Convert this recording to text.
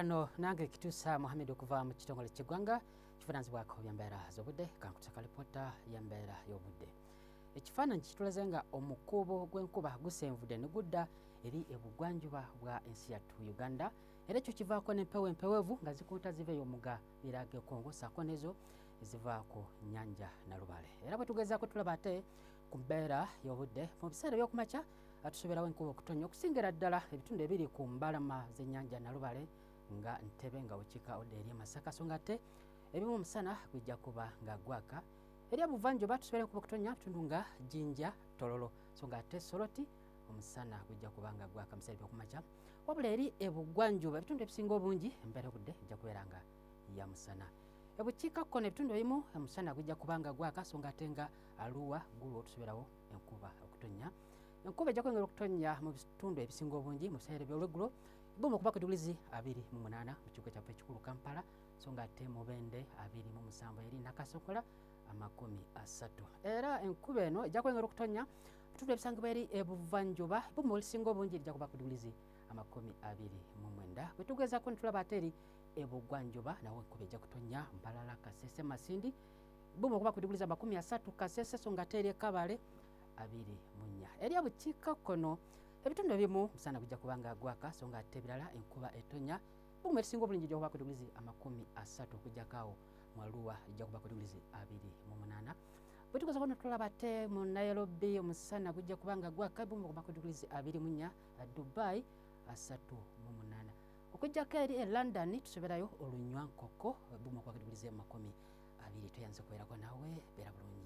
Ano nange kitusa Mohamed okuva mu kitongole ky'eggwanga kivunaanyizibwako by'embeera z'obudde kankutaka alipoota y'embeera y'obudde. Ekifaananyi kitulaze nga omukuubo gw'enkuba gusenvudde ne gudda eri ebugwanjuba bwa ensi yattu Uganda, era ekyo kivaako n'empewo empeweevu nga zikuuta ziva ey'omugga Birage Congo ssaako n'ezo eziva ku nnyanja Nalubale. Era bwe tugezaako tulaba ate ku mbeera y'obudde mu biseera by'okumakya atusoberawo enkuba okutonnya okusingira ddala ebitundu ebiri ku mbalama z'ennyanja Nalubale nga Ntebe nga Bukiika odda eri Masaka, so nga ate ebimu omusana gujja kuba nga gwaka. Eri abuvanjuba tusobera enkuba okutonnya bitundu nga Jinja, Tololo, so nga ate Soroti omusana gujja kuba nga gwaka mu biseera by'okumakya. Wabula eri ebugwanjuba ebitundu ebisinga obungi embeera y'obudde ejja kubeera nga ya musana. Ebukiikakkono ebitundu ebimu omusana gujja kuba nga gwaka, so nga ate nga Arua, Gulu tusoberawo enkuba okutonnya. Enkuba ejja kwongera okutonnya mu bitundu ebisinga obungi mu biseera by'olweggulo Buma okuba ku diguli 28 mu kibuga kyaffe ekikulu Kampala, so nga ate Mubende 27 eri Nakasokola 30. Era enkuba eno ejja kwongera okutonnya bitundu ebisangibwa eri ebuvanjuba Buma olisinga obungi ejja kuba ku diguli 29. Bwe tugezaako ne tulaba ate eri ebugwanjuba nawo enkuba ejja kutonnya Mbalala, Kasese, Masindi Buma okuba ku diguli 30 Kasese, so nga ate eri Kabale 24. Eri abukiikakkono ebitundu ebimu musana gujja kuba nga gwaka, so nga ate ebirala enkuba etonnya Buma erisinga obulungi ejja kuba ku diguli 30 okuggyako awo mu Arua ejja kuba ku diguli 28. Bwe tugezaako ne tulaba ate mu Nairobi omusana gujja kuba nga gwaka Buma okuba ku diguli 24, Dubai 38. Okuggyako eri e London tusoberayo olunywankoko Buma okuba ku diguli 20. Toyanze kubeerako naawe beera bulungi.